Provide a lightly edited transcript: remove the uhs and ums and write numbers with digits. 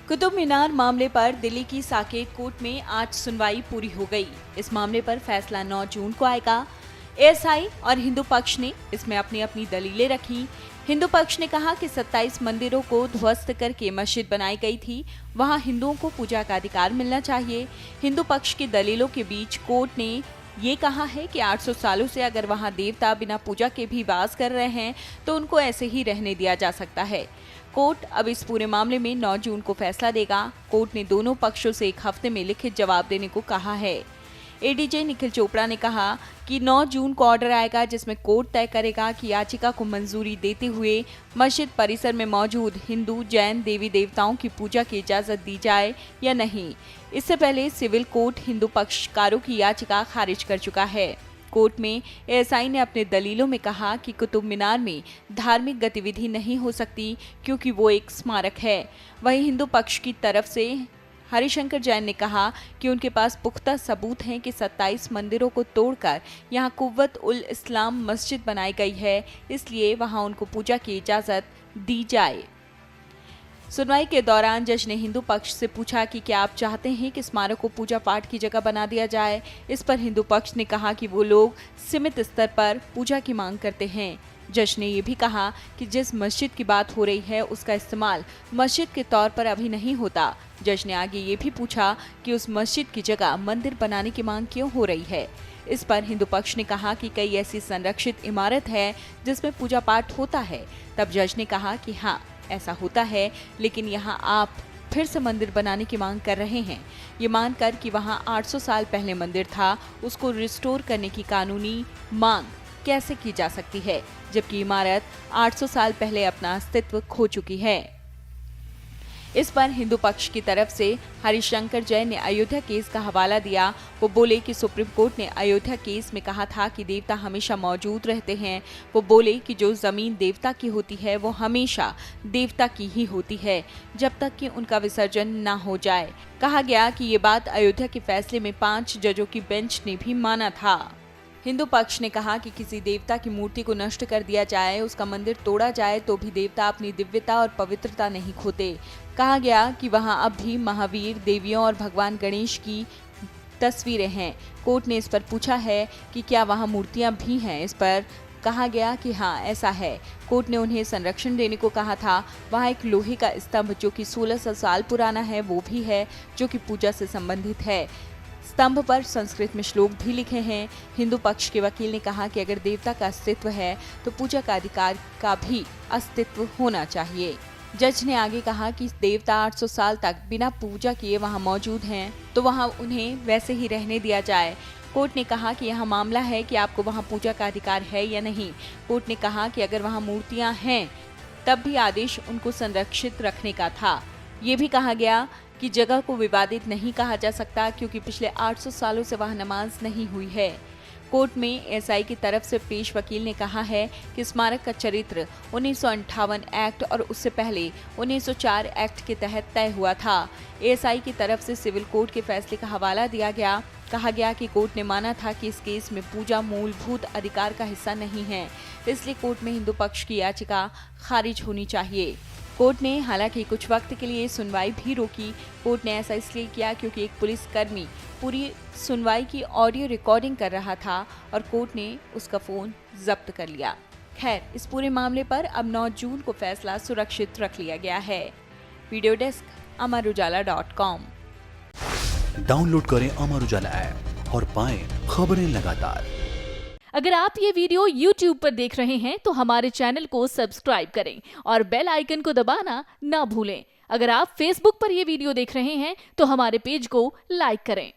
कुतुब मीनार मामले पर दिल्ली की साकेत कोर्ट में आज सुनवाई पूरी हो गई। इस मामले पर फैसला 9 जून को आएगा। एएसआई और हिंदू पक्ष ने इसमें अपनी अपनी दलीलें रखी। हिंदू पक्ष ने कहा कि 27 मंदिरों को ध्वस्त करके मस्जिद बनाई गई थी, वहां हिंदुओं को पूजा का अधिकार मिलना चाहिए। हिंदू पक्ष की दलीलों के बीच कोर्ट ने ये कहा है कि 800 सालों से अगर वहां देवता बिना पूजा के भी वास कर रहे हैं तो उनको ऐसे ही रहने दिया जा सकता है। कोर्ट अब इस पूरे मामले में 9 जून को फैसला देगा। कोर्ट ने दोनों पक्षों से 1 हफ्ते में लिखित जवाब देने को कहा है। एडीजे निखिल चोपड़ा ने कहा कि 9 जून को ऑर्डर आएगा जिसमें कोर्ट तय करेगा कि याचिका को मंजूरी देते हुए मस्जिद परिसर में मौजूद हिंदू जैन देवी देवताओं की पूजा की इजाजत दी जाए या नहीं। इससे पहले सिविल कोर्ट हिंदू पक्षकारों की याचिका खारिज कर चुका है। कोर्ट में एएसआई ने अपने दलीलों में कहा कि कुतुब मीनार में धार्मिक गतिविधि नहीं हो सकती क्योंकि वो एक स्मारक है। वहीं हिंदू पक्ष की तरफ से हरिशंकर जैन ने कहा कि उनके पास पुख्ता सबूत हैं कि 27 मंदिरों को तोड़कर यहां कुव्वत उल इस्लाम मस्जिद बनाई गई है, इसलिए वहां उनको पूजा की इजाजत दी जाए। सुनवाई के दौरान जज ने हिंदू पक्ष से पूछा कि क्या आप चाहते हैं कि स्मारक को पूजा पाठ की जगह बना दिया जाए। इस पर हिंदू पक्ष ने कहा कि वो लोग सीमित स्तर पर पूजा की मांग करते हैं। जज ने ये भी कहा कि जिस मस्जिद की बात हो रही है उसका इस्तेमाल मस्जिद के तौर पर अभी नहीं होता। जज ने आगे ये भी पूछा कि उस मस्जिद की जगह मंदिर बनाने की मांग क्यों हो रही है। इस पर हिंदू पक्ष ने कहा कि कई ऐसी संरक्षित इमारत है जिसमें पूजा पाठ होता है। तब जज ने कहा कि हाँ, ऐसा होता है, लेकिन यहाँ आप फिर से मंदिर बनाने की मांग कर रहे हैं। ये मानकर कि वहाँ 800 साल पहले मंदिर था, उसको रिस्टोर करने की कानूनी मांग कैसे की जा सकती है, जबकि इमारत 800 साल पहले अपना अस्तित्व खो चुकी है। इस पर हिंदू पक्ष की तरफ से हरिशंकर जैन ने अयोध्या केस का हवाला दिया। वो बोले कि सुप्रीम कोर्ट ने अयोध्या केस में कहा था कि देवता हमेशा मौजूद रहते हैं। वो बोले कि जो जमीन देवता की होती है वो हमेशा देवता की ही होती है जब तक कि उनका विसर्जन न हो जाए। कहा गया कि ये बात अयोध्या के फैसले में 5 जजों की बेंच ने भी माना था। हिंदू पक्ष ने कहा कि किसी देवता की मूर्ति को नष्ट कर दिया जाए, उसका मंदिर तोड़ा जाए तो भी देवता अपनी दिव्यता और पवित्रता नहीं खोते। कहा गया कि वहां अब भी महावीर, देवियों और भगवान गणेश की तस्वीरें हैं। कोर्ट ने इस पर पूछा है कि क्या वहां मूर्तियां भी हैं। इस पर कहा गया कि हाँ, ऐसा है। कोर्ट ने उन्हें संरक्षण देने को कहा था। वहां एक लोहे का स्तंभ जो कि 1600 साल पुराना है वो भी है, जो कि पूजा से संबंधित है। स्तंभ पर संस्कृत में श्लोक भी लिखे हैं। हिंदू पक्ष के वकील ने कहा कि अगर देवता का अस्तित्व है तो पूजा का अधिकार का भी अस्तित्व होना चाहिए। जज ने आगे कहा कि देवता 800 साल तक बिना पूजा किए वहां मौजूद हैं तो वहां उन्हें वैसे ही रहने दिया जाए। कोर्ट ने कहा कि यह मामला है कि आपको वहां पूजा का अधिकार है या नहीं। कोर्ट ने कहा कि अगर वहां मूर्तियां हैं तब भी आदेश उनको संरक्षित रखने का था। ये भी कहा गया कि जगह को विवादित नहीं कहा जा सकता क्योंकि पिछले 800 सालों से वहां नमाज नहीं हुई है। कोर्ट में एएसआई की तरफ से पेश वकील ने कहा है कि स्मारक का चरित्र 1958 एक्ट और उससे पहले 1904 एक्ट के तहत तय हुआ था। एएसआई की तरफ से सिविल कोर्ट के फैसले का हवाला दिया गया। कहा गया कि कोर्ट ने माना था कि इस केस में पूजा मूलभूत अधिकार का हिस्सा नहीं है, इसलिए कोर्ट में हिंदू पक्ष की याचिका खारिज होनी चाहिए। कोर्ट ने हालांकि कुछ वक्त के लिए सुनवाई भी रोकी। कोर्ट ने ऐसा इसलिए किया क्योंकि एक पुलिसकर्मी पूरी सुनवाई की ऑडियो रिकॉर्डिंग कर रहा था और कोर्ट ने उसका फोन जब्त कर लिया। खैर, इस पूरे मामले पर अब 9 जून को फैसला सुरक्षित रख लिया गया है। Video desk amarujala.com। डाउनलोड करें अमर उजाला ऐप और पाएं खबरें लगातार। अगर आप ये वीडियो YouTube पर देख रहे हैं तो हमारे चैनल को सब्सक्राइब करें और बेल आइकन को दबाना ना भूलें। अगर आप Facebook पर ये वीडियो देख रहे हैं तो हमारे पेज को लाइक करें।